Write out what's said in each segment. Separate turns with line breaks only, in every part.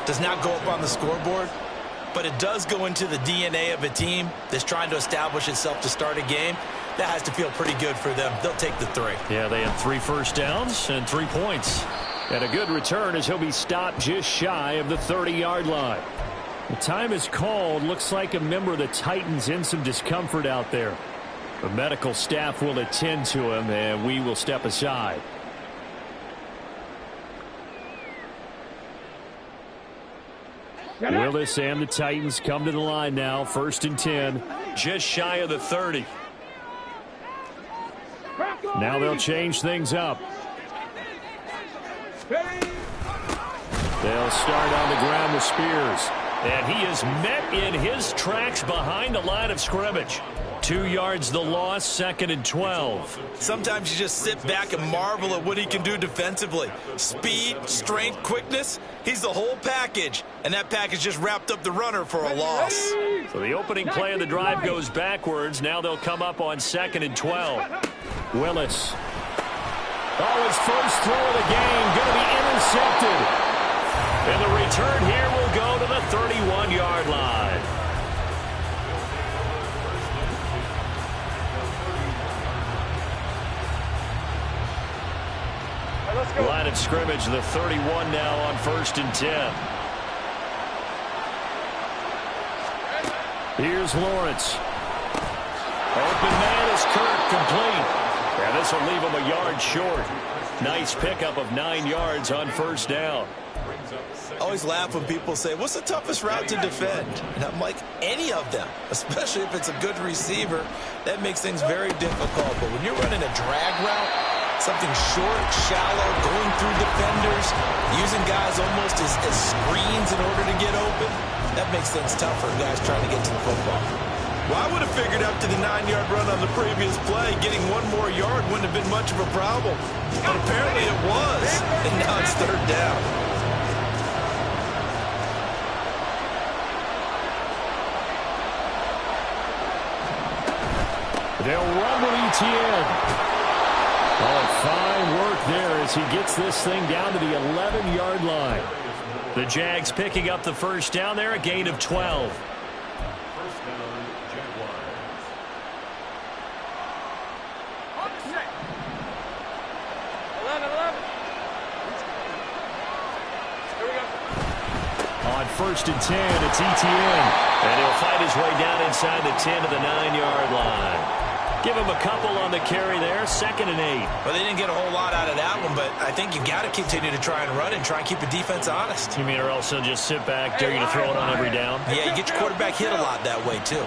does not go up on the scoreboard, but it does go into the DNA of a team that's trying to establish itself to start a game. That has to feel pretty good for them. They'll take the 3.
Yeah, they had 3 first downs and 3 points. And a good return as he'll be stopped just shy of the 30-yard line. The time is called. Looks like a member of the Titans in some discomfort out there. The medical staff will attend to him, and we will step aside. Willis and the Titans come to the line now. 1st and 10. Just shy of the 30. Now they'll change things up. They'll start on the ground with Spears. And he is met in his tracks behind the line of scrimmage. 2 yards the loss, 2nd and 12.
Sometimes you just sit back and marvel at what he can do defensively. Speed, strength, quickness, he's the whole package. And that package just wrapped up the runner for a loss.
So the opening play of the drive goes backwards. Now they'll come up on 2nd and 12. Willis. Oh, his first throw of the game going to be intercepted. And the return here will go to the 31-yard line. Line of scrimmage, the 31 now on 1st and 10. Here's Lawrence. Open man is Kirk, complete. And this will leave him a yard short. Nice pickup of 9 yards on 1st down.
I always laugh when people say, what's the toughest route to defend? And I'm like, any of them, especially if it's a good receiver. That makes things very difficult. But when you're running a drag route, something short, shallow, going through defenders, using guys almost as screens in order to get open, that makes things tough for guys trying to get to the football. Well, I would have figured after the 9-yard run on the previous play, getting 1 more yard wouldn't have been much of a problem. But apparently it was, and now it's 3rd down.
They'll run with ETN. Oh, fine work there as he gets this thing down to the 11-yard line. The Jags picking up the 1st down there, a gain of 12.
First down, Jaguars.
On 1st and 10, it's ETN. And he'll fight his way down inside the 10 to the 9-yard line. Give him a couple on the carry there, 2nd and 8.
Well, they didn't get a whole lot out of that one, but I think you've got to continue to try and run and try and keep the defense honest.
You mean or else he'll just sit back, dare you to throw it on every down?
Yeah, you get your quarterback hit a lot that way, too.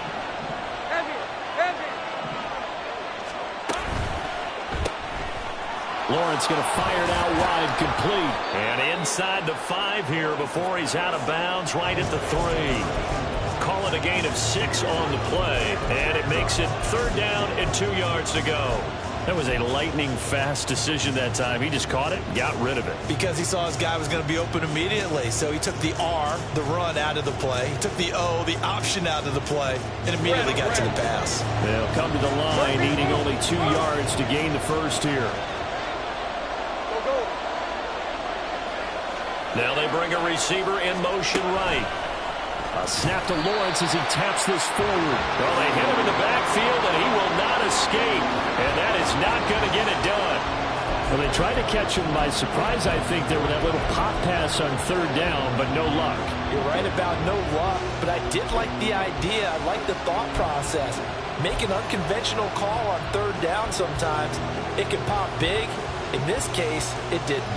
Lawrence going to fire it out wide, complete. And inside the 5 here before he's out of bounds, right at the 3. Call it a gain of 6 on the play, and it makes it 3rd down and 2 yards to go. That was a lightning-fast decision that time. He just caught it, got rid of it.
Because he saw his guy was going to be open immediately, so he took the R, the run, out of the play. He took the O, the option, out of the play, and immediately got to the pass.
They'll come to the line, needing only 2 yards to gain the 1st here. Now they bring a receiver in motion right. A snap to Lawrence as he taps this forward. Well, they hit him in the backfield, and he will not escape. And that is not going to get it done. Well, they tried to catch him by surprise, I think, there with that little pop pass on 3rd down, but no luck.
You're right about no luck, but I did like the idea. I like the thought process. Make an unconventional call on 3rd down sometimes. It can pop big. In this case, it didn't.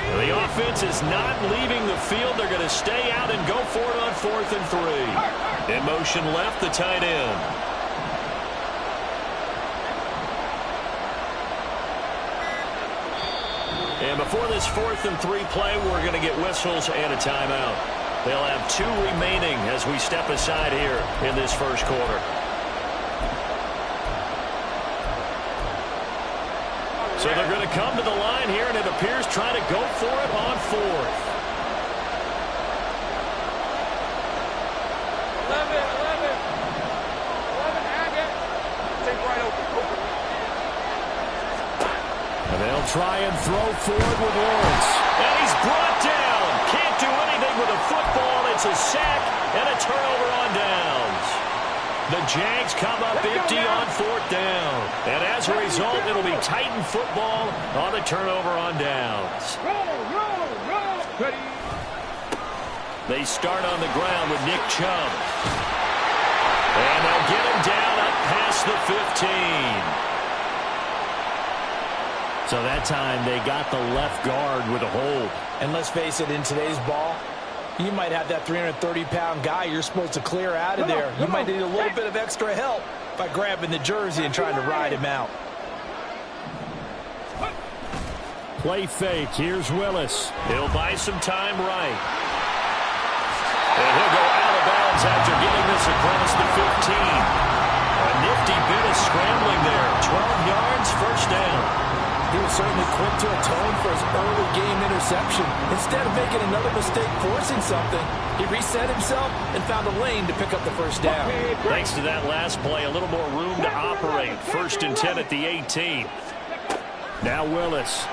The offense is not leaving the field. They're going to stay out and go for it on 4th and 3. In motion left, the tight end. And before this 4th and 3 play, we're going to get whistles and a timeout. They'll have 2 remaining as we step aside here in this 1st quarter. So they're going to come to the line here, and it appears trying to go for it on 4th.
11, have it. Take right open.
And they'll try and throw forward with Lawrence. And he's brought Jags come up empty on fourth down. And as a result, it'll be Titan football on the turnover on downs. They start on the ground with Nick Chubb. And they'll get him down up past the 15. So that time they got the left guard with a hold.
And let's face it, in today's ball, you might have that 330-pound guy you're supposed to clear out of there. You might need a little bit of extra help by grabbing the jersey and trying to ride him out.
Play fake. Here's Willis. He'll buy some time right. And he'll go out of bounds after getting this across the 15. A nifty bit of scrambling there. 12 yards, first down.
He was certainly quick to atone for his early game interception. Instead of making another mistake forcing something, he reset himself and found a lane to pick up the first down.
Thanks to that last play, a little more room to operate. 1st and 10 at the 18. Now Willis.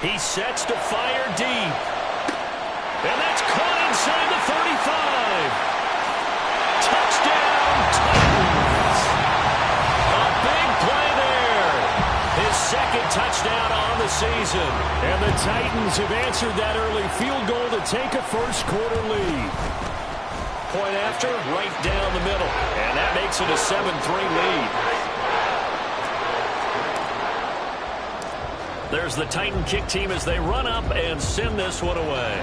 He sets to fire deep. And that's caught inside the 35. Touchdown, Titans. A big play there. His 2nd touchdown on the season. And the Titans have answered that early field goal to take a first-quarter lead. Point after, right down the middle. And that makes it a 7-3 lead. There's the Titan kick team as they run up and send this one away.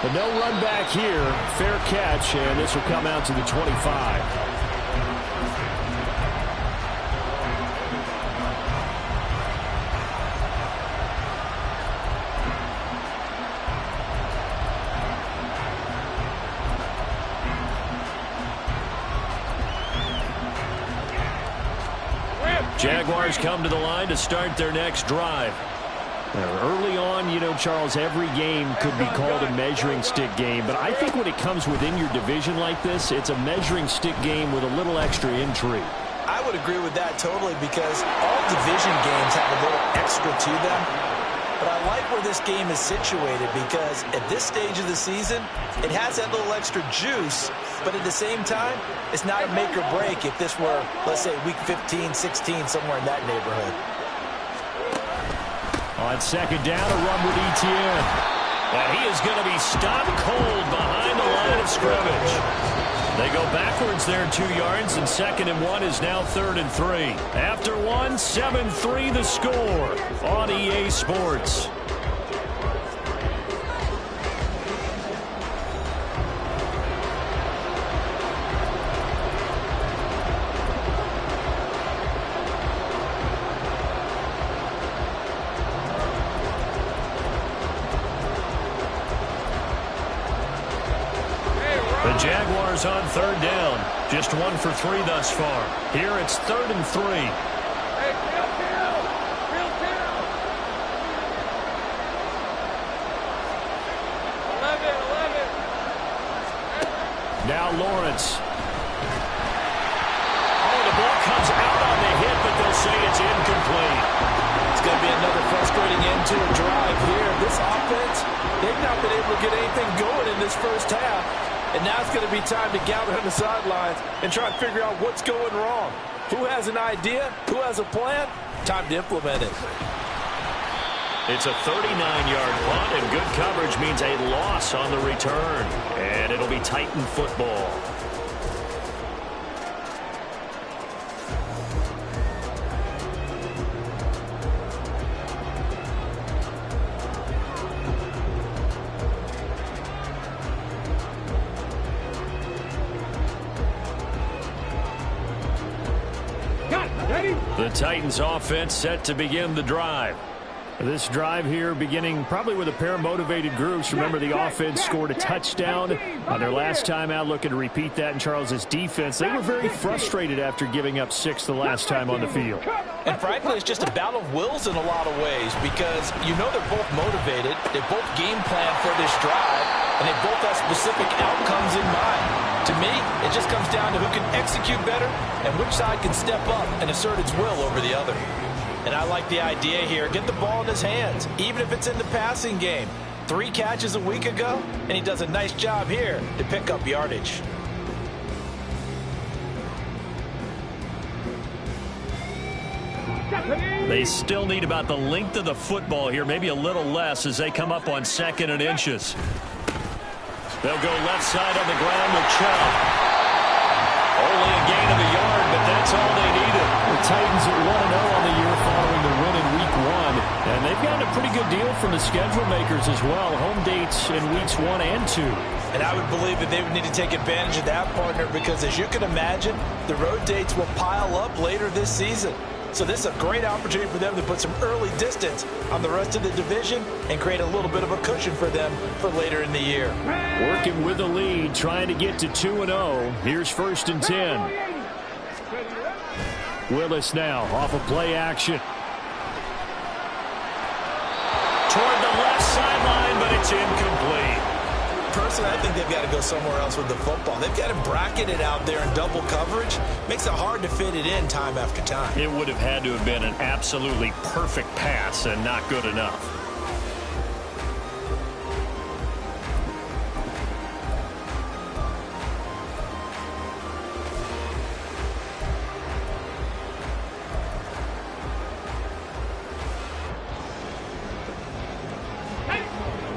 But no run back here. Fair catch, and this will come out to the 25. Jaguars come to the line to start their next drive. Early on, you know, Charles, every game could be called a measuring stick game. But I think when it comes within your division like this, it's a measuring stick game with a little extra intrigue.
I would agree with that totally because all division games have a little extra to them. But I like where this game is situated because at this stage of the season, it has that little extra juice. But at the same time, it's not a make or break if this were, let's say, week 15, 16, somewhere in that neighborhood.
On 2nd down, a run with Etienne. And he is going to be stopped cold behind the line of scrimmage. They go backwards there 2 yards, and 2nd and 1 is now 3rd and 3. After one, 7-3 the score on EA Sports. The Jaguars on 3rd down. Just 1 for 3 thus far. Here it's 3rd and 3.
Hey, real kill. 11.
Now Lawrence. Oh, the ball comes out on the hit, but they'll say it's incomplete.
It's going to be another frustrating end to a drive here. This offense, they've not been able to get anything going in this first half. And now it's going to be time to gather on the sidelines and try and figure out what's going wrong. Who has an idea? Who has a plan? Time to implement it.
It's a 39-yard punt, and good coverage means a loss on the return. And it'll be Titan football. The Titans offense set to begin the drive. This drive here beginning probably with a pair of motivated groups. Remember, the offense scored a touchdown on their last time out, looking to repeat that in Charles's defense. They were very frustrated after giving up 6 the last time on the field.
And frankly, it's just a battle of wills in a lot of ways because you know they're both motivated. They both game plan for this drive, and they both have specific outcomes in mind. To me, it just comes down to who can execute better and which side can step up and assert its will over the other. And I like the idea here. Get the ball in his hands, even if it's in the passing game. 3 catches a week ago, and he does a nice job here to pick up yardage.
They still need about the length of the football here, maybe a little less as they come up on 2nd and inches. They'll go left side on the ground with Chubb. Only a gain of a yard, but that's all they needed.
The Titans are 1-0 on the year following the win in Week 1. And they've gotten a pretty good deal from the schedule makers as well. Home dates in Weeks 1 and 2.
And I would believe that they would need to take advantage of that, partner, because as you can imagine, the road dates will pile up later this season. So this is a great opportunity for them to put some early distance on the rest of the division and create a little bit of a cushion for them for later in the year.
Working with the lead, trying to get to 2-0. Here's 1st and 10. Willis now off of play action.
Toward the left sideline, but it's incomplete.
Personally, I think they've got to go somewhere else with the football. They've got him bracketed out there in double coverage. Makes it hard to fit it in time after time.
It would have had to have been an absolutely perfect pass and not good enough.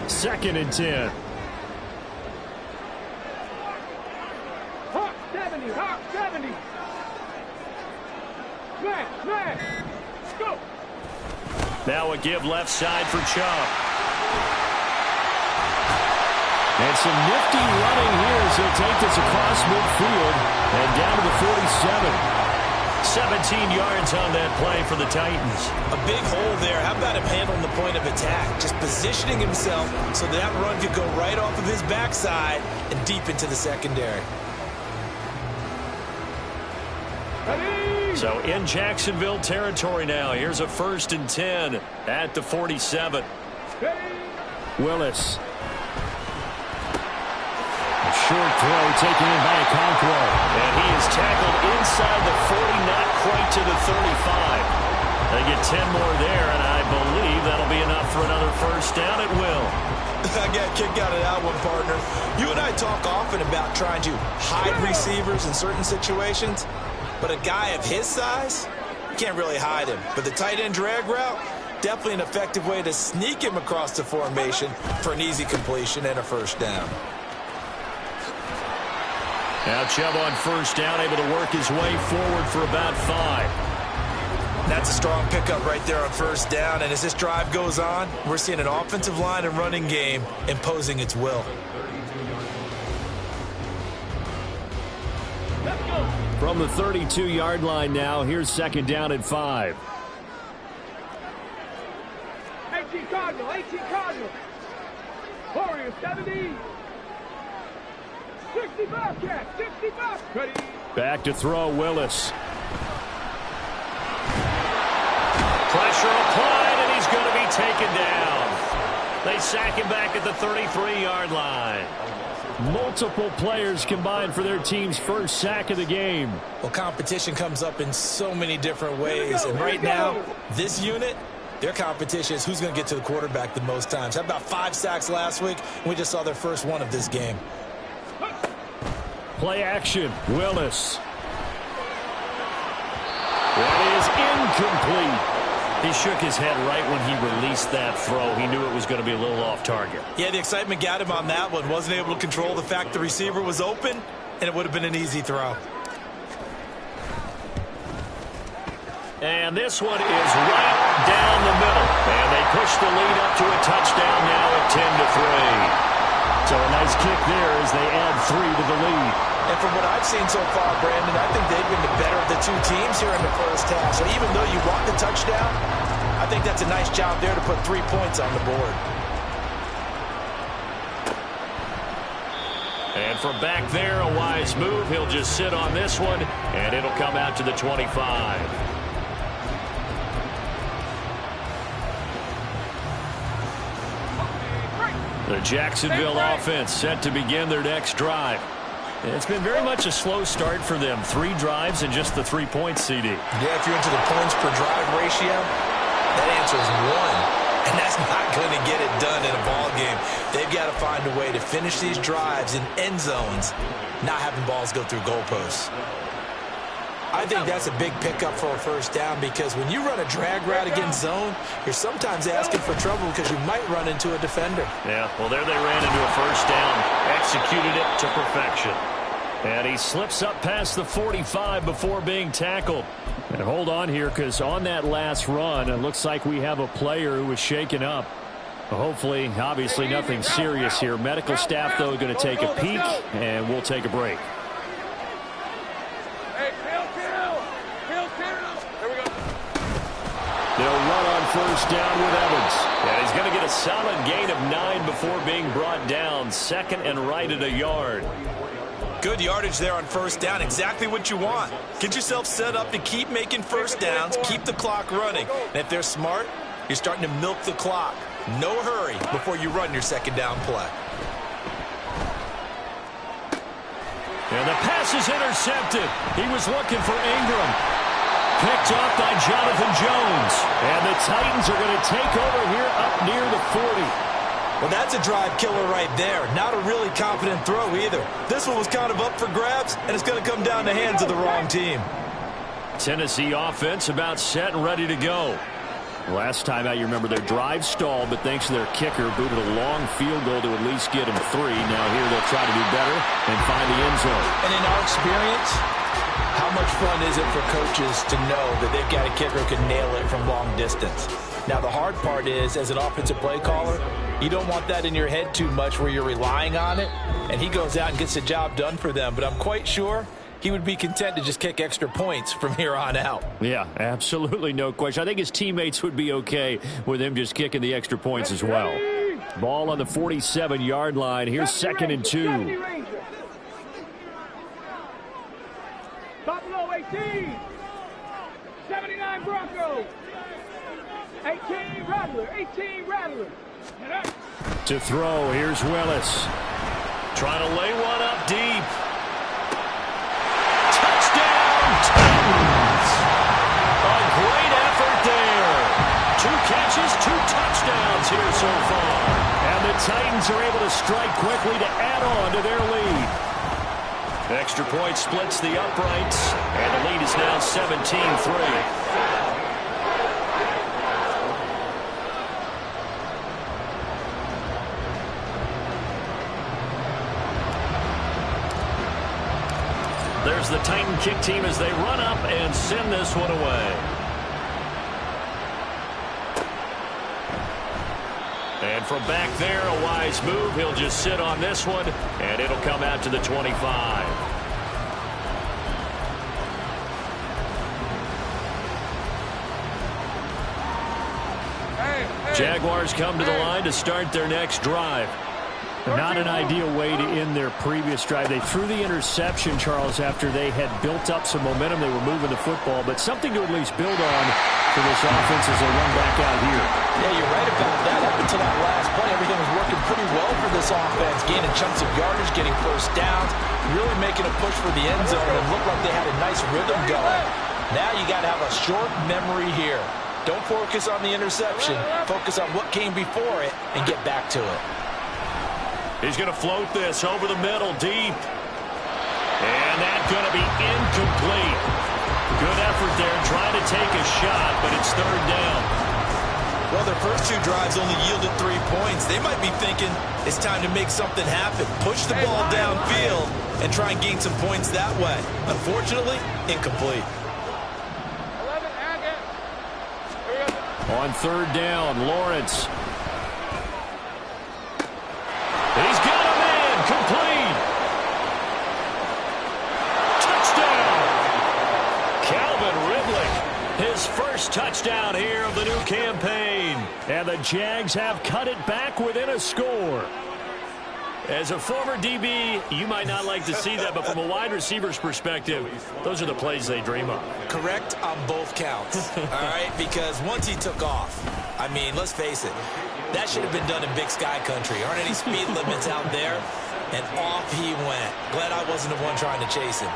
Second and 10.
Hawk 70. Man. Go.
Now a give left side for Chubb.
And some nifty running here as he'll take this across midfield and down to the 47.
17 yards on that play for the Titans.
A big hole there. How about him handling the point of attack? Just positioning himself so that run could go right off of his backside and deep into the secondary.
So in Jacksonville territory now. Here's a 1st and 10 at the 47.
Willis. A short throw taken in by Okonkwo.
And he is tackled inside the 40, not quite to the 35. They get 10 more there, and I believe that'll be enough for another 1st down at will.
I got a kick out of that one, partner. You and I talk often about trying to hide receivers in certain situations. But a guy of his size, you can't really hide him. But the tight end drag route, definitely an effective way to sneak him across the formation for an easy completion and a 1st down.
Now Chubb on 1st down, able to work his way forward for about 5.
That's a strong pickup right there on 1st down. And as this drive goes on, we're seeing an offensive line and running game imposing its will.
From the 32-yard line now, here's 2nd down at 5.
18 Cardinal. Warriors 70. 65 cat, 65. Ready.
Back to throw, Willis.
Pressure applied, and he's going to be taken down. They sack him back at the 33-yard line.
Multiple players combined for their team's 1st sack of the game.
Well, competition comes up in so many different ways. And right now, this unit, their competition is who's going to get to the quarterback the most times. How about 5 sacks last week? We just saw their first one of this game.
Play action, Willis. That is incomplete.
He shook his head right when he released that throw. He knew it was going to be a little off target.
Yeah, the excitement got him on that one. Wasn't able to control the fact the receiver was open, and it would have been an easy throw.
And this one is right down the middle. And they push the lead up to a touchdown now at 10-3.
So a nice kick there as they add 3 to the lead.
And from what I've seen so far, Brandon, I think they've been the better of the 2 teams here in the first half. So even though you want the touchdown, I think that's a nice job there to put 3 points on the board.
And from back there, a wise move. He'll just sit on this one, and it'll come out to the 25. The Jacksonville offense set to begin their next drive. It's been very much a slow start for them. 3 drives and just the 3-point CD.
Yeah, if you're into the points per drive ratio, that answer is 1. And that's not going to get it done in a ball game. They've got to find a way to finish these drives in end zones, not having balls go through goalposts. I think that's a big pickup for a first down because when you run a drag route against zone, you're sometimes asking for trouble because you might run into a defender.
Yeah, well, there they ran into a first down, executed it to perfection. And he slips up past the 45 before being tackled.
And hold on here because on that last run, it looks like we have a player who was shaken up. Hopefully, obviously nothing serious here. Medical staff, though, going to take a peek, and we'll take a break. They'll run on first down with Evans.
And he's going to get a solid gain of 9 before being brought down. Second and right at a yard.
Good yardage there on first down. Exactly what you want. Get yourself set up to keep making first downs, keep the clock running. And if they're smart, you're starting to milk the clock. No hurry before you run your second down play.
And the pass is intercepted. He was looking for Ingram. Picked up by Jonathan Jones. And the Titans are going to take over here up near the 40.
Well, that's a drive killer right there. Not a really confident throw either. This one was kind of up for grabs, and it's going to come down the hands of the wrong team.
Tennessee offense about set and ready to go. Last time out, you remember their drive stalled, but thanks to their kicker, booted a long field goal to at least get them 3. Now here they'll try to do better and find the end zone.
And in our experience, how much fun is it for coaches to know that they've got a kicker who can nail it from long distance? Now, the hard part is, as an offensive play caller, you don't want that in your head too much where you're relying on it, and he goes out and gets the job done for them. But I'm quite sure he would be content to just kick extra points from here on out.
Yeah, absolutely no question. I think his teammates would be okay with him just kicking the extra points as well. Ball on the 47-yard line. Here's 2nd and 2.
Buffalo 18. 79 Broncos. 18 Rattler. 18 Rattler.
To throw, here's Willis.
Trying to lay one up deep. Touchdown, Titans! A great effort there. 2 catches, 2 touchdowns here so far.
And the Titans are able to strike quickly to add on to their lead.
Extra point splits the uprights, and the lead is now 17-3. There's the Titan kick team as they run up and send this one away. And from back there, a wise move. He'll just sit on this one, and it'll come out to the 25. Jaguars come to the line to start their next drive.
Not an ideal way to end their previous drive. They threw the interception, Charles, after they had built up some momentum. They were moving the football, but something to at least build on for this offense as they run back out here.
Yeah, you're right about that. Up until that last play, everything was working pretty well for this offense, gaining chunks of yardage, getting first downs, really making a push for the end zone, and looked like they had a nice rhythm going. Now you got to have a short memory here. Don't focus on the interception. Focus on what came before it and get back to it.
He's going to float this over the middle, deep. And that's going to be incomplete. Good effort there, trying to take a shot, but it's 3rd down.
Well, their first 2 drives only yielded 3 points. They might be thinking it's time to make something happen. Push the ball downfield and try and gain some points that way. Unfortunately, incomplete.
On 3rd down, Lawrence.
He's got a man, complete. Touchdown. Calvin Ridley, his first touchdown here of the new campaign.
And the Jags have cut it back within a score.
As a former DB, you might not like to see that, but from a wide receiver's perspective, those are the plays they dream of.
Correct on both counts, all right? Because once he took off, I mean, let's face it, that should have been done in Big Sky Country. Aren't any speed limits out there? And off he went. Glad I wasn't the one trying to chase him.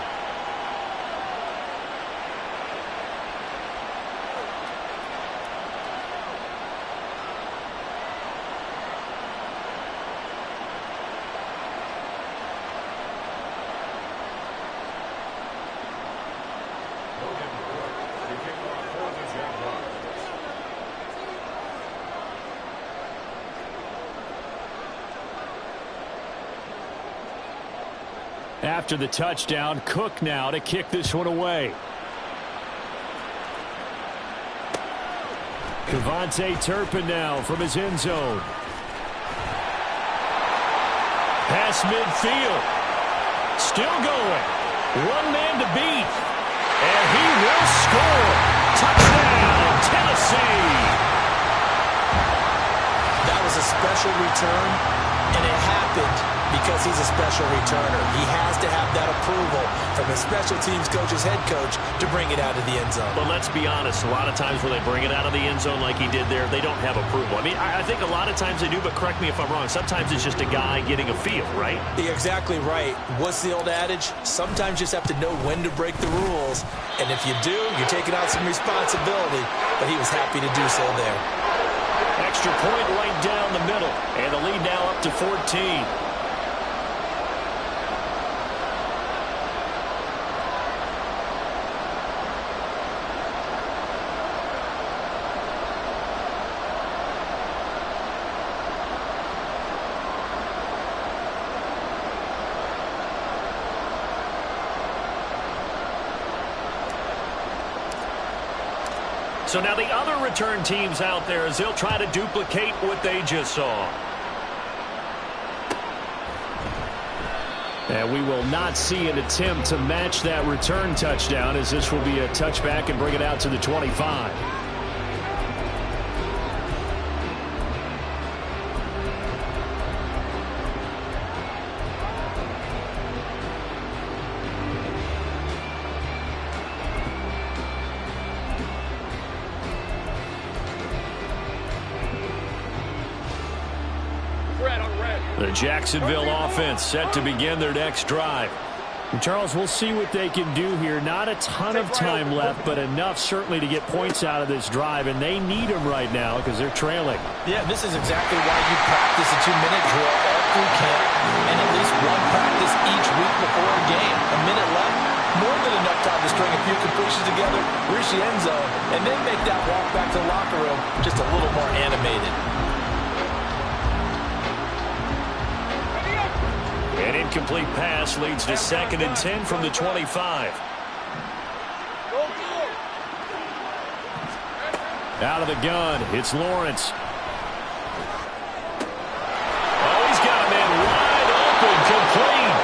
After the touchdown, Cook now to kick this one away. Devontae Turpin now from his end zone. Pass midfield. Still going. One man to beat. And he will score. Touchdown, Tennessee.
That was a special return, and it happened because he's a special returner. He has to have that approval from his special teams coach's head coach to bring it out of the end zone.
But let's be honest, a lot of times when they bring it out of the end zone like he did there, they don't have approval. I mean, I think a lot of times they do, but correct me if I'm wrong. Sometimes it's just a guy getting a feel, right?
You're exactly right. What's the old adage? Sometimes you just have to know when to break the rules. And if you do, you're taking out some responsibility. But he was happy to do so there.
Extra point right down the middle. And the lead now up to 14. So now the other return teams out there as they'll try to duplicate what they just saw.
And we will not see an attempt to match that return touchdown, as this will be a touchback and bring it out to the 25. The Jacksonville offense set to begin their next drive. And Charles, we'll see what they can do here. Not a ton of time left, but enough certainly to get points out of this drive, and they need them right now because they're trailing.
Yeah, this is exactly why you practice a 2-minute drill all through camp and at least one practice each week before a game. A minute left, more than enough time to string a few completions together, reach the end zone, and then make that walk back to the locker room just a little more animated.
An incomplete pass leads to 2nd and 10 from the 25.
Out of the gun, it's Lawrence.
Oh, he's got a man wide open, complete.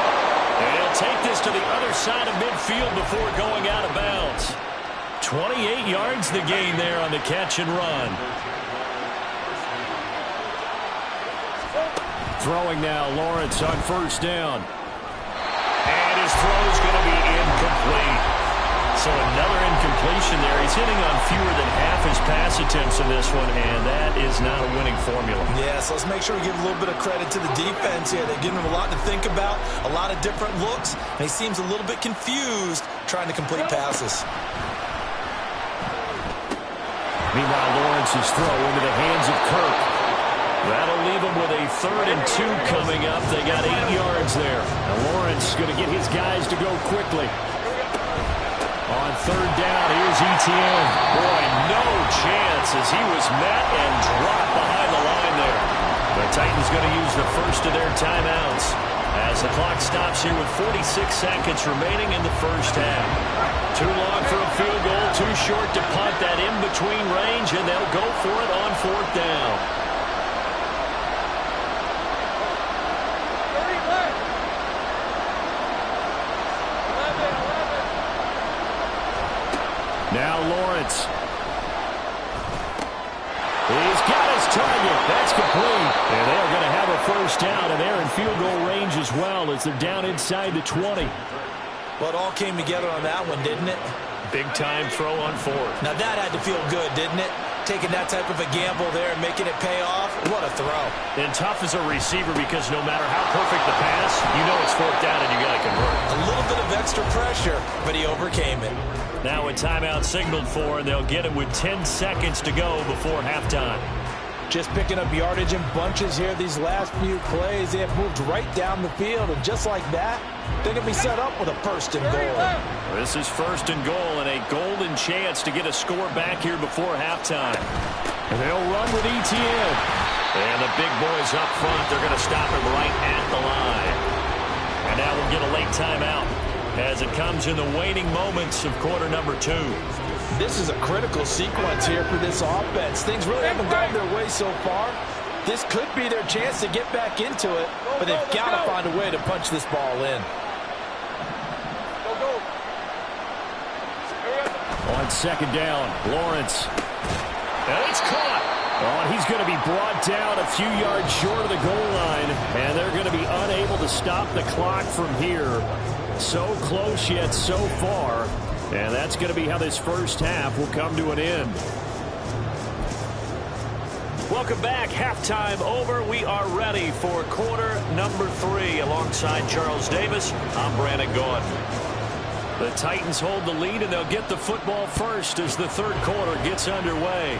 And he'll take this to the other side of midfield before going out of bounds. 28 yards the gain there on the catch and run.
Throwing now, Lawrence on first down.
And his throw's going to be incomplete. So another incompletion there. He's hitting on fewer than half his pass attempts in this one, and that is not a winning formula.
Yeah, so let's make sure we give a little bit of credit to the defense here. They're giving him a lot to think about, a lot of different looks, and he seems a little bit confused trying to complete passes.
Meanwhile, Lawrence's throw into the hands of Kirk.
That'll leave them with a 3rd and 2 coming up. They got 8 yards there.
And Lawrence going to get his guys to go quickly. On 3rd down, here's Etienne.
Boy, no chance as he was met and dropped behind the line there. The Titans going to use the first of their timeouts as the clock stops here with 46 seconds remaining in the first half. Too long for a field goal, too short to punt that in-between range, and they'll go for it on 4th down.
Now Lawrence. He's got his target. That's complete. And they're going to have a first down, and they're in field goal range as well as they're down inside the 20.
Well, it all came together on that one, didn't it?
Big-time throw on 4th.
Now that had to feel good, didn't it? Taking that type of a gamble there and making it pay off. What a throw.
And tough as a receiver because no matter how perfect the pass, you know it's 4th down and you got to convert.
A little bit of extra pressure, but he overcame it.
Now a timeout signaled for, and they'll get it with 10 seconds to go before halftime.
Just picking up yardage in bunches here these last few plays. They have moved right down the field, and just like that, they're going to be set up with a 1st and goal.
This is 1st and goal and a golden chance to get a score back here before halftime.
And they'll run with Etienne.
And the big boys up front, they're going to stop him right at the line. And now we'll get a late timeout as it comes in the waning moments of quarter number 2.
This is a critical sequence here for this offense. Things really haven't gone their way so far. This could be their chance to get back into it, but they've got to find a way to punch this ball in.
On second down, Lawrence. And it's caught. Oh, he's going to be brought down a few yards short of the goal line, and they're going to be unable to stop the clock from here. So close yet so far, and that's going to be how this first half will come to an end.
Welcome back. Halftime over. We are ready for quarter number 3. Alongside Charles Davis, I'm Brandon Gaudin. The Titans hold the lead, and they'll get the football first as the third quarter gets underway.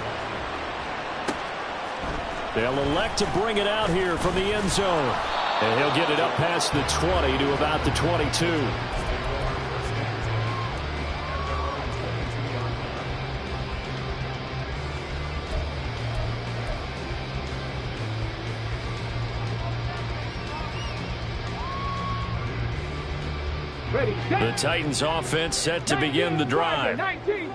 They'll elect to bring it out here from the end zone. And he'll get it up past the 20 to about the 22. The Titans offense set to begin the drive.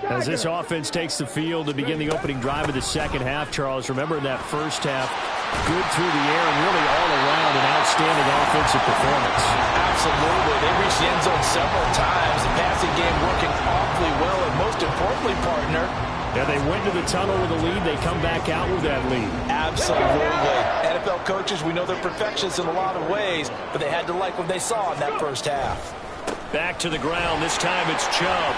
As this offense takes the field to begin the opening drive of the second half, Charles, remember in that first half, good through the air and really all around an outstanding offensive performance.
Absolutely. They reached the end zone several times. The passing game working awfully well, and most importantly, partner,
yeah, they went to the tunnel with a lead. They come back out with that lead.
Absolutely. NFL coaches, we know they're perfectionists in a lot of ways, but they had to like what they saw in that first half.
Back to the ground. This time it's Chubb.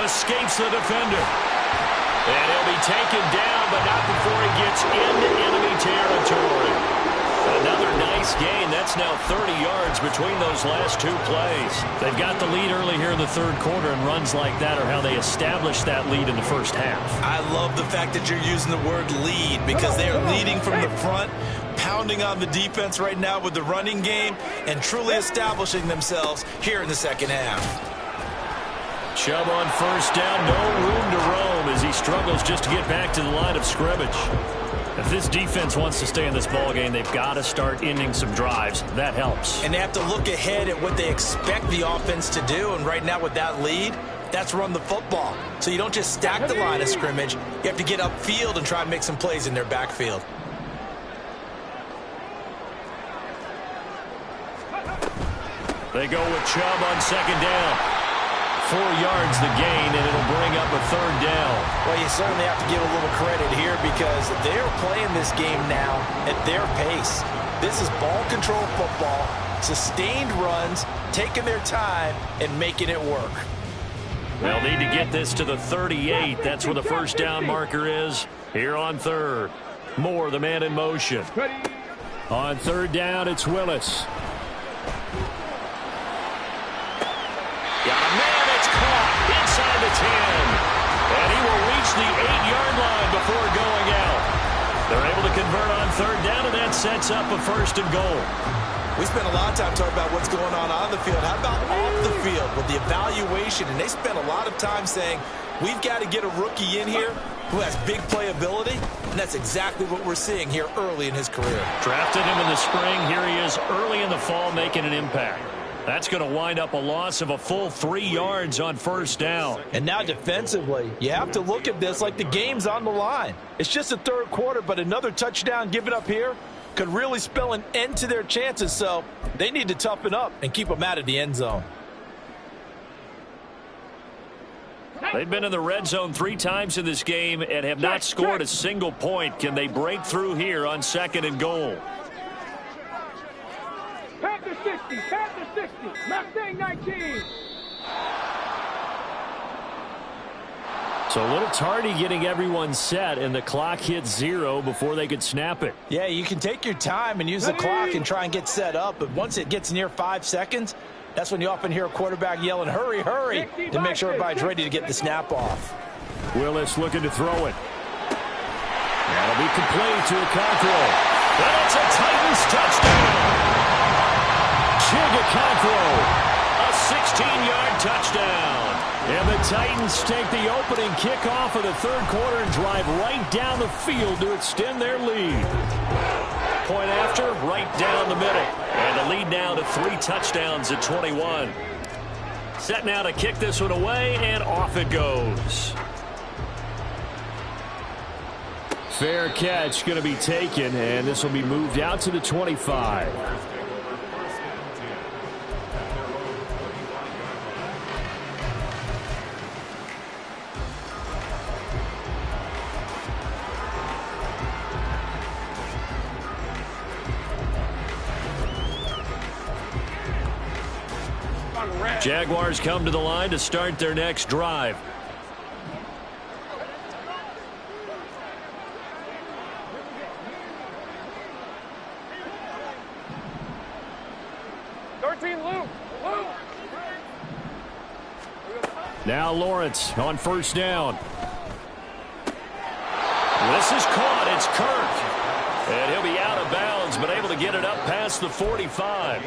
Escapes the defender. And he'll be taken down, but not before he gets into enemy territory. Another nice gain. That's now 30 yards between those last 2 plays. They've got the lead early here in the third quarter, and runs like that are how they established that lead in the first half.
I love the fact that you're using the word lead because they are leading from the front, pounding on the defense right now with the running game, and truly establishing themselves here in the second half.
Chubb on first down, no room to roam as he struggles just to get back to the line of scrimmage. If this defense wants to stay in this ballgame, they've got to start ending some drives. That helps.
And they have to look ahead at what they expect the offense to do, and right now with that lead, that's run the football. So you don't just stack the line of scrimmage. You have to get upfield and try and make some plays in their backfield.
They go with Chubb on second down. 4 yards the gain, and it'll bring up a third down.
Well, you certainly have to give a little credit here because they're playing this game now at their pace. This is ball control football, sustained runs, taking their time, and making it work.
They'll need to get this to the 38. That's where the first down marker is here on third. Moore, the man in motion.
On third down, it's Willis.
Got a man. Inside the 10. And he will reach the 8-yard line before going out. They're able to convert on third down, and that sets up a first and goal.
We spent a lot of time talking about what's going on the field. How about off the field with the evaluation? And they spent a lot of time saying, we've got to get a rookie in here who has big playability, and that's exactly what we're seeing here early in his career.
Drafted him in the spring. Here he is early in the fall making an impact. That's going to wind up a loss of a full 3 yards on first down.
And now defensively, you have to look at this like the game's on the line. It's just the third quarter, but another touchdown given up here could really spell an end to their chances. So they need to toughen up and keep them out of the end zone.
They've been in the red zone 3 times in this game and have not scored a single point. Can they break through here on second and goal?
Panther 60, Panther 60, Mustang 19.
So a little tardy getting everyone set, and the clock hits 0 before they could snap it.
Yeah, you can take your time and use the clock and try and get set up, but once it gets near 5 seconds, that's when you often hear a quarterback yelling, hurry, hurry, to make sure everybody's ready to get the snap off.
Willis looking to throw it. That'll be complete to Okonkwo.
And it's a Titans touchdown.
Okonkwo,
a 16-yard touchdown.
And the Titans take the opening kickoff of the third quarter and drive right down the field to extend their lead.
point after, right down the middle. And the lead now to 3 touchdowns at 21. Set now to kick this one away, and off it goes.
Fair catch going to be taken, and this will be moved out to the 25.
Jaguars come to the line to start their next drive.
Now Lawrence on first down.
This is caught. It's Kirk. And he'll be out of bounds, but able to get it up past the 45.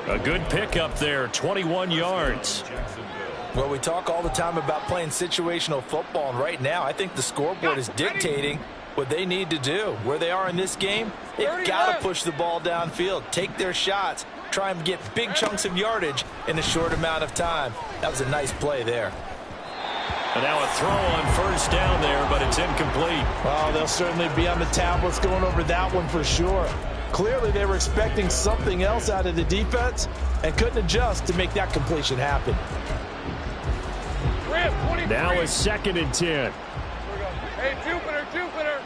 A good pickup there, 21 yards.
Well, we talk all the time about playing situational football, and right now I think the scoreboard is dictating what they need to do. Where they are in this game, they've got to push the ball downfield, take their shots, try and get big chunks of yardage in a short amount of time. That was a nice play there.
And now a throw on first down there, but it's incomplete.
Well, they'll certainly be on the tablets going over that one for sure. Clearly, they were expecting something else out of the defense and couldn't adjust to make that completion happen.
Now a 2nd and 10.
Hey, Jupiter.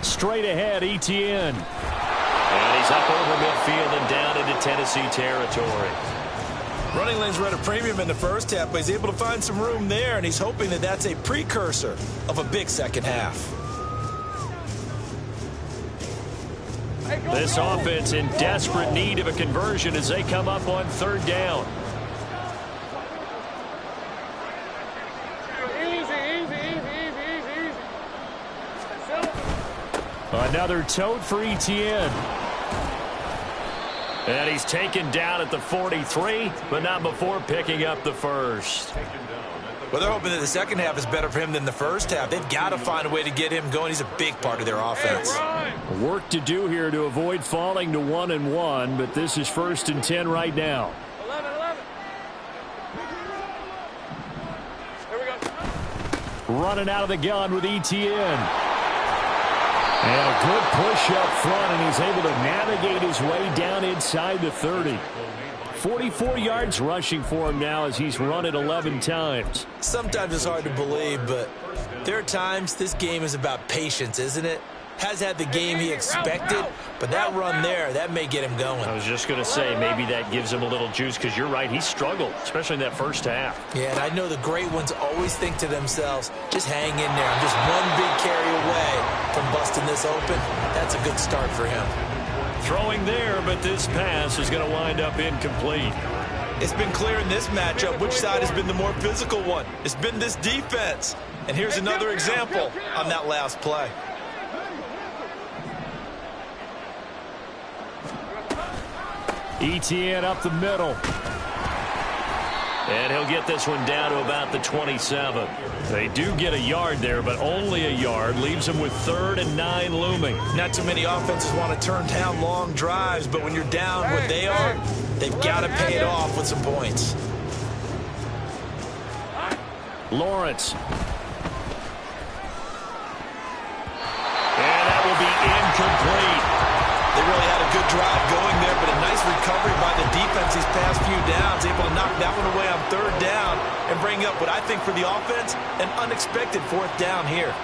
Straight ahead, ETN.
And he's up over midfield and down into Tennessee territory.
Running lanes were at a premium in the first half, but he's able to find some room there, and he's hoping that that's a precursor of a big second half.
This offense in desperate need of a conversion as they come up on third down.
Easy.
Another tote for ETN.
And he's taken down at the 43, but not before picking up the first.
Well, they're hoping that the second half is better for him than the first half. They've got to find a way to get him going. He's a big part of their offense.
Work to do here to avoid falling to 1-1, but this is 1st and 10 right now.
11. Here we go.
Running out of the gun with ETN. And a good push up front, and he's able to navigate his way down inside the 30. 44 yards rushing for him now as he's run it 11 times.
Sometimes it's hard to believe, but there are times this game is about patience, isn't it? Has had the game he expected, but that run there, that may get him going.
I was just going to say, maybe that gives him a little juice, because you're right, he struggled, especially in that first half.
Yeah, and I know the great ones always think to themselves, just hang in there. I'm just one big carry away from busting this open. That's a good start for him.
Throwing there, but this pass is going to wind up incomplete.
It's been clear in this matchup which side has been the more physical one. It's been this defense. And here's another example on that last play.
ETN up the middle.
And he'll get this one down to about the 27. They do get a yard there, but only a yard. Leaves them with 3rd and 9 looming.
Not too many offenses want to turn down long drives, but when you're down what they are, they've got to pay it off with some points.
Lawrence.
And that will be incomplete.
They really had a good drive going there, but a nice recovery by the defense these past few downs, able to knock that one away on 3rd down and bring up what I think for the offense, an unexpected 4th down here.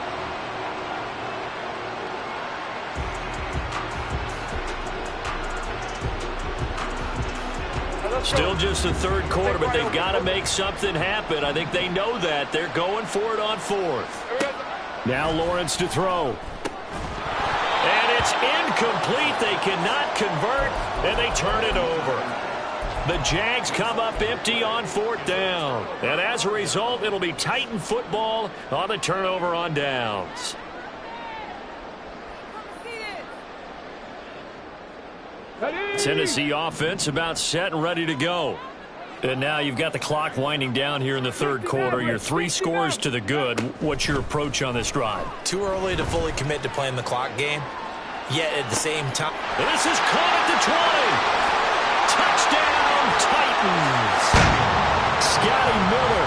Still just the 3rd quarter, but they've got to make something happen. I think they know that. They're going for it on 4th.
Now Lawrence to throw.
And it's incomplete. They cannot convert, and they turn it over. The Jags come up empty on 4th down. And as a result, it'll be Titan football on the turnover on downs. Tennessee offense about set and ready to go. And now you've got the clock winding down here in the 3rd quarter. Your 3 scores to the good. What's your approach on this drive?
Too early to fully commit to playing the clock game. Yet at the same time.
This is caught at the 20. Touchdown, Titans. Scotty Miller,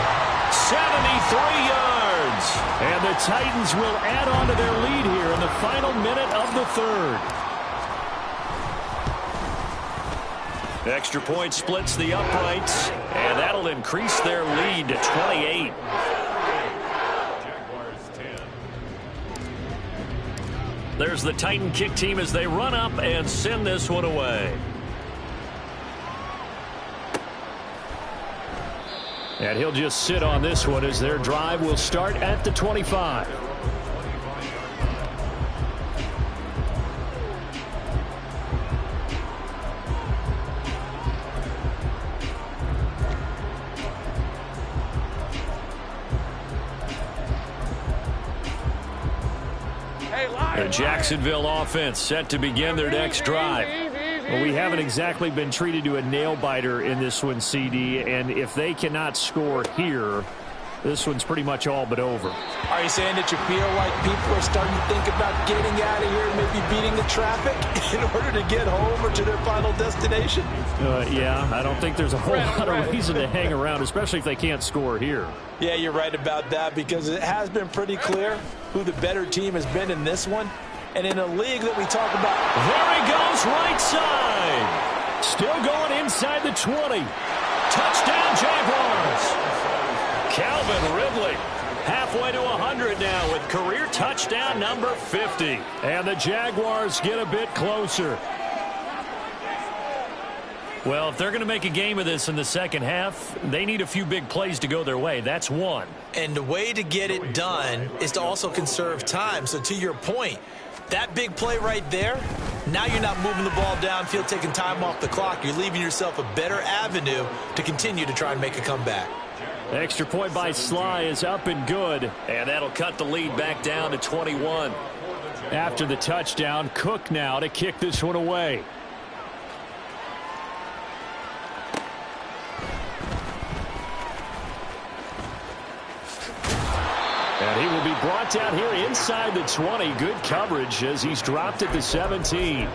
73 yards. And the Titans will add on to their lead here in the final minute of the third. Extra point splits the uprights, and that'll increase their lead to 28. There's the Titan kick team as they run up and send this one away. And he'll just sit on this one as their drive will start at the 25. The Jacksonville offense set to begin their next drive. Well, we haven't exactly been treated to a nail-biter in this one, CD, and if they cannot score here, this one's pretty much all but over.
Are you saying that you feel like people are starting to think about getting out of here and maybe beating the traffic in order to get home or to their final destination?
Yeah, I don't think there's a whole lot of reason to hang around, especially if they can't score here.
Yeah, you're right about that because it has been pretty clear who the better team has been in this one. And in a league that we talk about.
There he goes, right side. Still going inside the 20. Touchdown, Jaguars. Calvin Ridley halfway to 100 now with career touchdown number 50. And the Jaguars get a bit closer. Well, if they're going to make a game of this in the second half, they need a few big plays to go their way. That's one.
And the way to get it done is to also conserve time. So to your point, that big play right there, now you're not moving the ball downfield, taking time off the clock. You're leaving yourself a better avenue to continue to try and make a comeback.
Extra point by Sly is up and good. And that'll cut the lead back down to 21. After the touchdown, Cook now to kick this one away. And he will be brought down here inside the 20. Good coverage as he's dropped at the 17.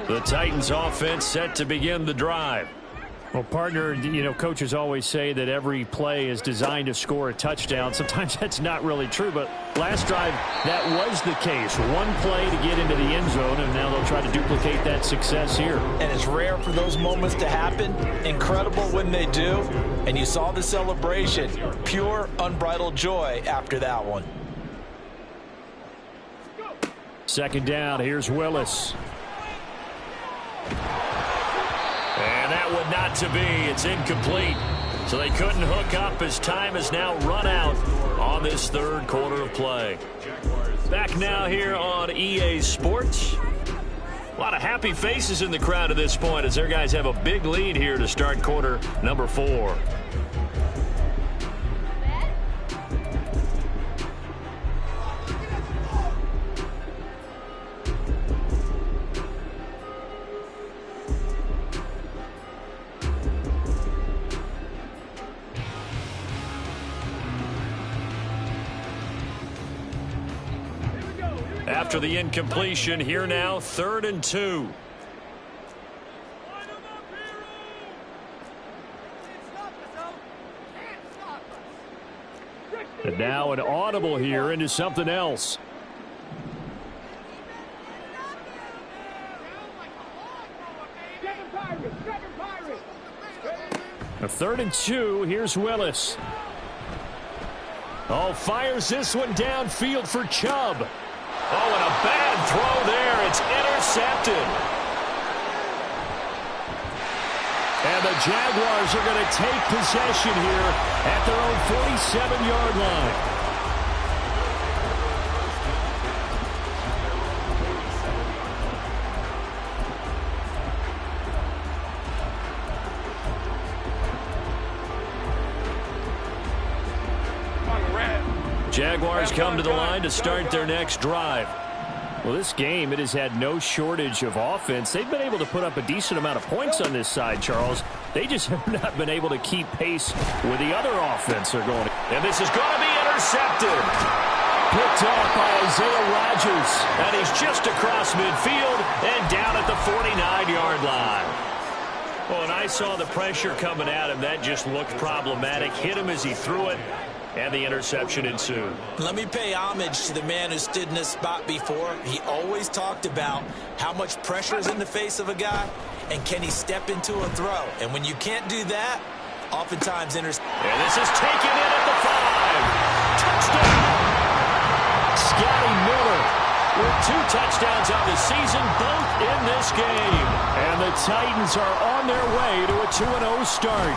The Titans offense set to begin the drive. Well, partner, you know, coaches always say that every play is designed to score a touchdown. Sometimes that's not really true, but last drive, that was the case. One play to get into the end zone, and now they'll try to duplicate that success here.
And it's rare for those moments to happen. Incredible when they do. And you saw the celebration. Pure, unbridled joy after that one.
Second down, here's Willis. And that would not to be. It's incomplete. So they couldn't hook up as time has now run out on this third quarter of play. Back now here on EA Sports. A lot of happy faces in the crowd at this point as their guys have a big lead here to start quarter number 4. After the incompletion, here now, 3rd and 2. And now an audible here into something else. A 3rd and 2, here's Willis. Oh, fires this one downfield for Chubb. Oh, and a bad throw there. It's intercepted. And the Jaguars are going to take possession here at their own 47-yard line. Jaguars come to the line to start their next drive. Well, this game, it has had no shortage of offense. They've been able to put up a decent amount of points on this side, Charles. They just have not been able to keep pace with the other offense they're going to. And this is going to be intercepted. Picked off by Isaiah Rodgers. And he's just across midfield and down at the 49-yard line. Well, and I saw the pressure coming at him. That just looked problematic. Hit him as he threw it. And the interception ensued.
Let me pay homage to the man who stood in this spot before. He always talked about how much pressure is in the face of a guy and can he step into a throw. And when you can't do that, oftentimes
And this is taken in at the 5. Touchdown! Scotty Miller with 2 touchdowns on the season, both in this game. And the Titans are on their way to a 2-0 start.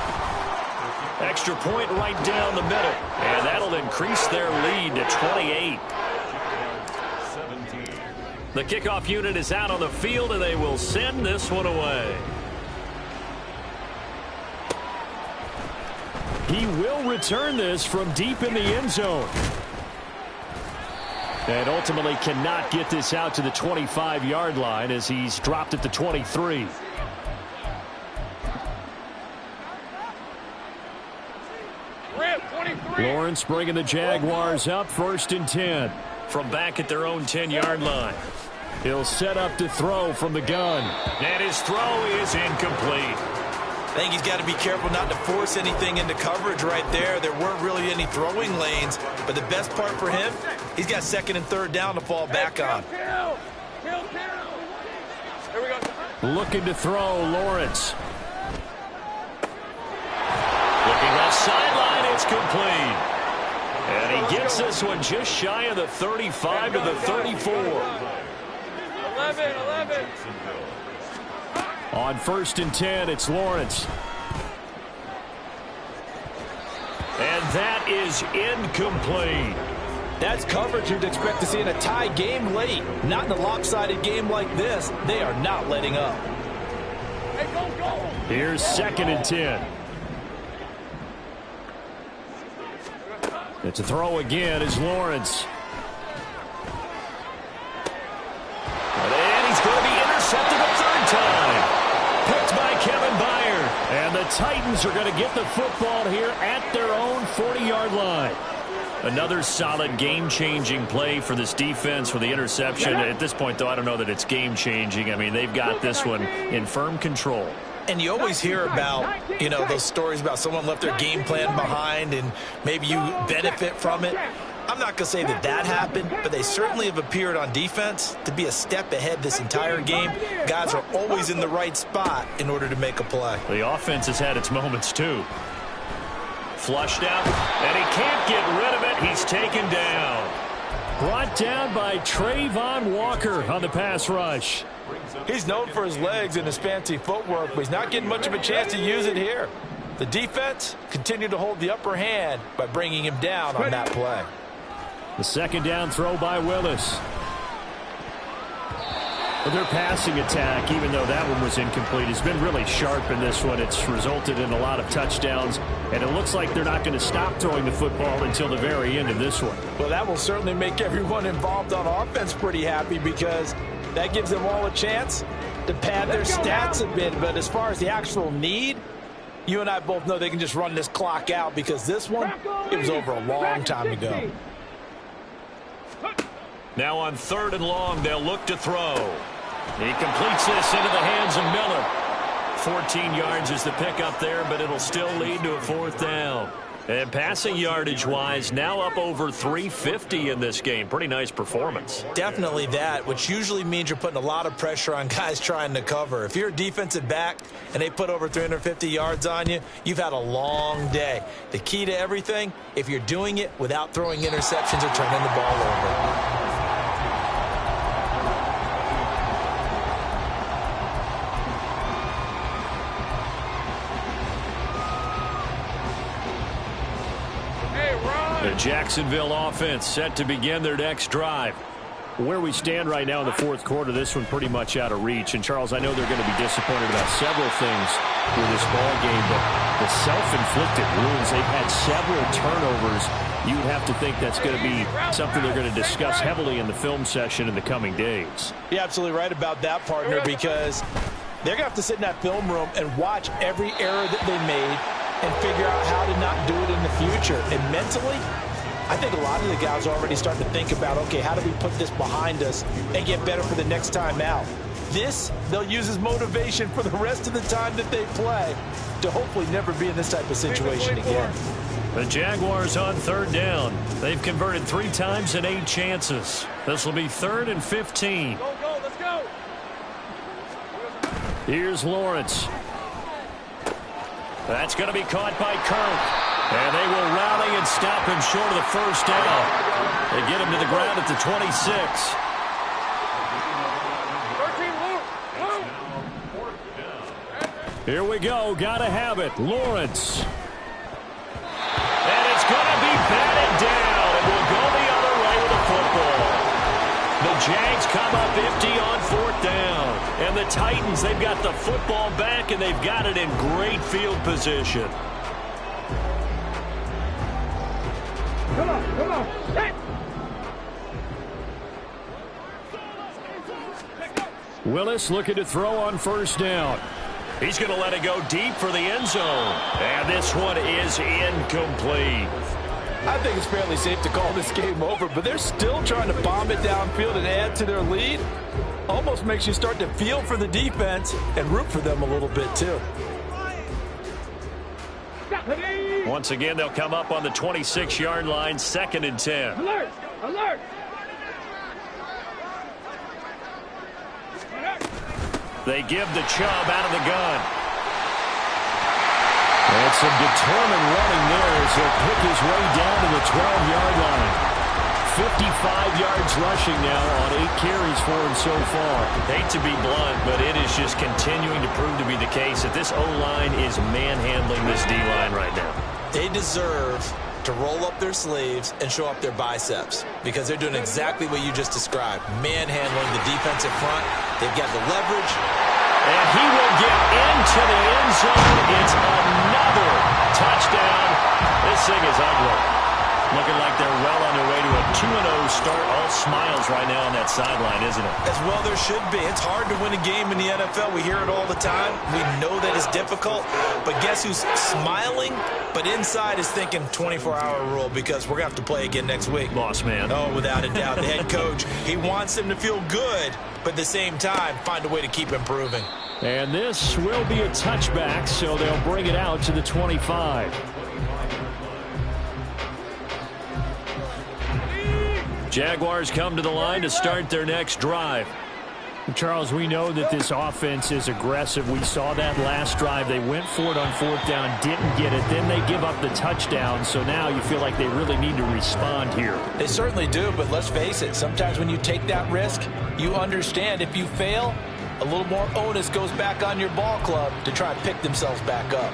Extra point right down the middle. And that'll increase their lead to 28. The kickoff unit is out on the field, and they will send this one away. He will return this from deep in the end zone. And ultimately cannot get this out to the 25-yard line as he's dropped at the 23. Lawrence bringing the Jaguars up 1st and 10 from back at their own 10-yard line. He'll set up to throw from the gun. And his throw is incomplete.
I think he's got to be careful not to force anything into coverage right there. There weren't really any throwing lanes, but the best part for him, he's got 2nd and 3rd down to fall back on.
Here we go.
Looking to throw, Lawrence. Looking left sideline, it's complete. And he gets this one just shy of the 35 to the 34.
11.
On 1st and 10, it's Lawrence. And that is incomplete.
That's coverage you'd expect to see in a tie game late. Not in a lopsided game like this. They are not letting up.
Hey, go.
Here's 2nd and 10. It's a throw again is Lawrence. And he's going to be intercepted a 3rd time. Picked by Kevin Byard. And the Titans are going to get the football here at their own 40-yard line. Another solid game-changing play for this defense with the interception. At this point, though, I don't know that it's game-changing. I mean, they've got this one in firm control.
And you always hear about, those stories about someone left their game plan behind and maybe you benefit from it. I'm not going to say that happened, but they certainly have appeared on defense to be a step ahead this entire game. Guys are always in the right spot in order to make a play.
The offense has had its moments, too. Flushed out, and he can't get rid of it. He's taken down. Brought down by Trayvon Walker on the pass rush.
He's known for his legs and his fancy footwork, but he's not getting much of a chance to use it here. The defense continued to hold the upper hand by bringing him down on that play.
The 2nd down throw by Willis. Well, their passing attack, even though that one was incomplete, has been really sharp in this one. It's resulted in a lot of touchdowns, and it looks like they're not going to stop throwing the football until the very end of this one.
Well, that will certainly make everyone involved on offense pretty happy because that gives them all a chance to pad their stats a bit. But as far as the actual need, you and I both know they can just run this clock out because this one, it was over a long time ago.
Now on 3rd and long, they'll look to throw. He completes this into the hands of Miller. 14 yards is the pickup there, but it'll still lead to a 4th down. And passing yardage-wise, now up over 350 in this game. Pretty nice performance.
Definitely that, which usually means you're putting a lot of pressure on guys trying to cover. If you're a defensive back and they put over 350 yards on you, you've had a long day. The key to everything, if you're doing it without throwing interceptions or turning the ball over.
The Jacksonville offense set to begin their next drive. Where we stand right now in the 4th quarter, this one pretty much out of reach. And, Charles, I know they're going to be disappointed about several things with this ball game, but the self-inflicted wounds, they've had several turnovers
you would have to think that's going to be something they're going to discuss heavily in the film session in the coming days.
You're absolutely right about that, partner, because they're going to have to sit in that film room and watch every error that they made and figure out how to not do it in the future. And mentally, I think a lot of the guys are already starting to think about, okay, how do we put this behind us and get better for the next time out? This, they'll use as motivation for the rest of the time that they play to hopefully never be in this type of situation again.
The Jaguars on third down. They've converted 3 times in 8 chances. This will be 3rd and 15.
Go, go, let's go.
Here's Lawrence. That's going to be caught by Kirk. And they will rally and stop him short of the first down. They get him to the ground at the 26.
13, move.
Here we go. Got to have it. Lawrence. And it's going to be batted down. And we'll go the other way with the football. The Jags come up empty on 4th down. And the Titans, they've got the football back, and they've got it in great field position.
Come on, come on. Hey.
Willis looking to throw on 1st down. He's going to let it go deep for the end zone. And this one is incomplete.
I think it's fairly safe to call this game over, but they're still trying to bomb it downfield and add to their lead. Almost makes you start to feel for the defense and root for them a little bit, too.
Once again, they'll come up on the 26-yard line, 2nd and 10.
Alert, alert.
They give the Chubb out of the gun. And some determined running there as he'll pick his way down to the 12-yard line. 55 yards rushing now on 8 carries for him so far.
Hate to be blunt, but it is just continuing to prove to be the case that this O-line is manhandling this D-line right now.
They deserve to roll up their sleeves and show up their biceps because they're doing exactly what you just described, manhandling the defensive front. They've got the leverage.
And he will get into the end zone. It's another touchdown. This thing is ugly. Looking like they're well on their way to a 2-0 start. All smiles right now on that sideline, isn't it?
As well there should be. It's hard to win a game in the NFL. We hear it all the time. We know that it's difficult. But guess who's smiling? But inside is thinking 24-hour rule because we're going to have to play again next week.
Boss man.
Oh, without a doubt. The head coach, he wants them to feel good, but at the same time, find a way to keep improving.
And this will be a touchback, so they'll bring it out to the 25. Jaguars come to the line to start their next drive.
Charles, we know that this offense is aggressive. We saw that last drive. They went for it on 4th down, didn't get it. Then they give up the touchdown. So now you feel like they really need to respond here.
They certainly do, but let's face it. Sometimes when you take that risk, you understand if you fail, a little more onus goes back on your ball club to try and pick themselves back up.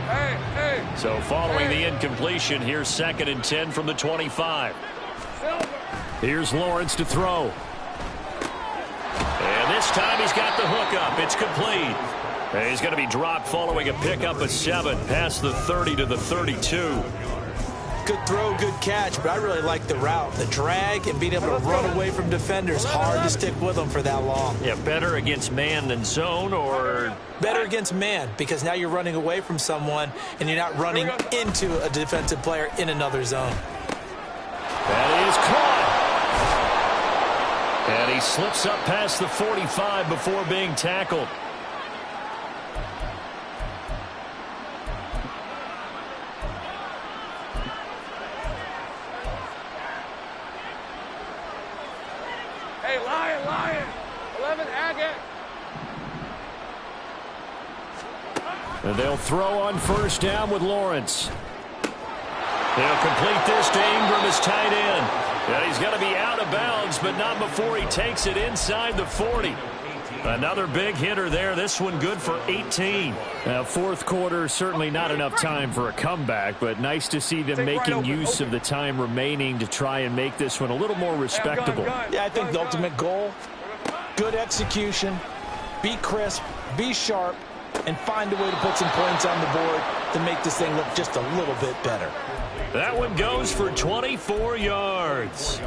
Hey, hey.
So following the incompletion, here's 2nd and 10 from the 25.
Here's Lawrence to throw.
And this time he's got the hook up. It's complete. And he's going to be dropped following a pickup of 7 past the 30 to the 32.
Good throw, good catch, but I really like the route. The drag and being able to run away from defenders. Hard to stick with them for that long.
Yeah, better against man than zone, or
better against man because now you're running away from someone and you're not running into a defensive player in another zone.
That is caught. And he slips up past the 45 before being tackled.
Hey, Lion. 11, Agate.
And they'll throw on 1st down with Lawrence.
They'll complete this to Ingram as tight end. And he's going to be out of bounds, but not before he takes it inside the 40. Another big hitter there. This one good for 18.
Now, 4th quarter, certainly not enough time for a comeback, but nice to see them making use of the time remaining to try and make this one a little more respectable.
Yeah, I think the ultimate goal, good execution, be crisp, be sharp, and find a way to put some points on the board to make this thing look just a little bit better.
That one goes for 24 yards.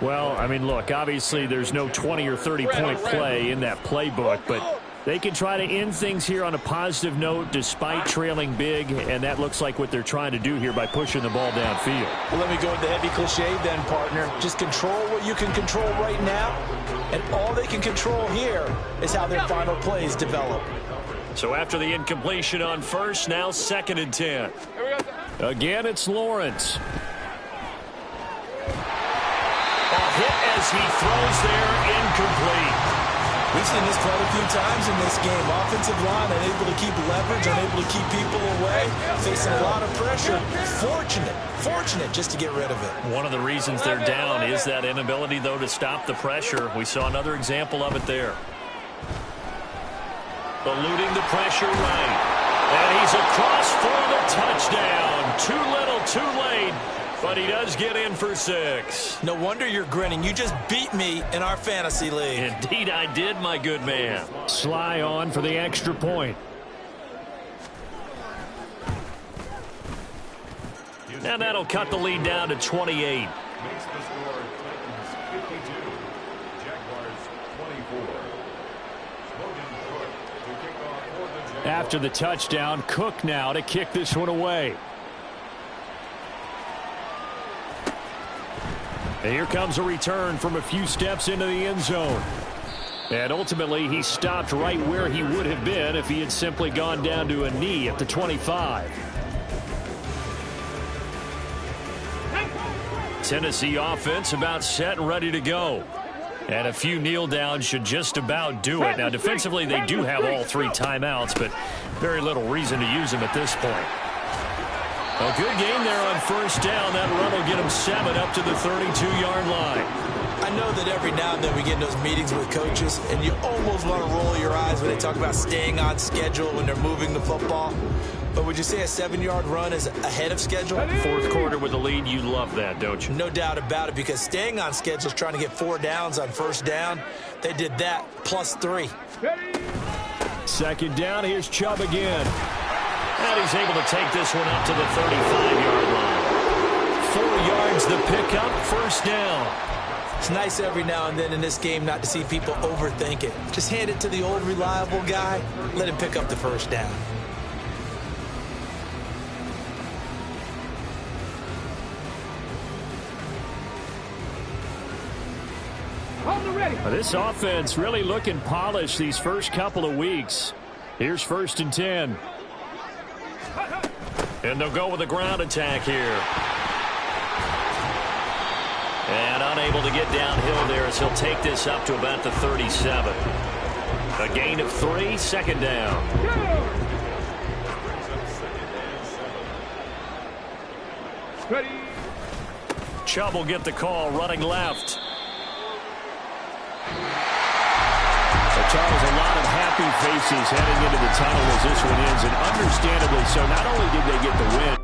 Well, I mean, look, obviously there's no 20 or 30-point play in that playbook, but they can try to end things here on a positive note despite trailing big, and that looks like what they're trying to do here by pushing the ball downfield.
Well, let me go with the heavy cliche then, partner. Just control what you can control right now, and all they can control here is how their final plays develop.
So after the incompletion on first, now 2nd and 10.
Again, it's Lawrence.
A hit as he throws there, incomplete.
We've seen this quite a few times in this game. Offensive line unable to keep leverage, unable to keep people away, facing a lot of pressure. Fortunate just to get rid of it.
One of the reasons they're down is that inability, though, to stop the pressure. We saw another example of it there. Eluding the pressure right. And he's across for the touchdown. Too little, too late. But he does get in for 6.
No wonder you're grinning. You just beat me in our fantasy league.
Indeed I did, my good man.
Sly on for the extra point.
And that'll cut the lead down to 28.
After the touchdown, Cook now to kick this one away. And here comes a return from a few steps into the end zone. And ultimately, he stopped right where he would have been if he had simply gone down to a knee at the 25.
Tennessee offense about set and ready to go. And a few kneel downs should just about do it. Now, defensively, they do have all 3 timeouts, but very little reason to use them at this point. A good game there on first down. That run will get them 7 up to the 32-yard line.
I know that every now and then we get in those meetings with coaches, and you almost want to roll your eyes when they talk about staying on schedule when they're moving the football. But would you say a 7-yard run is ahead of schedule?
Fourth quarter with the lead, you love that, don't you?
No doubt about it, because staying on schedule is trying to get 4 downs on first down. They did that, plus 3.
Second down, here's Chubb again.
And he's able to take this one up to the 35-yard line.
4 yards the pickup, first down.
It's nice every now and then in this game not to see people overthink it. Just hand it to the old reliable guy, let him pick up the first down.
This offense really looking polished these first couple of weeks. Here's 1st and 10.
And they'll go with a ground attack here. And unable to get downhill there as he'll take this up to about the 37. A gain of 3, 2nd down. Chubb will get the call running left.
Charles, a lot of happy faces heading into the tunnel as this one ends, and understandably so. Not only did they get the win,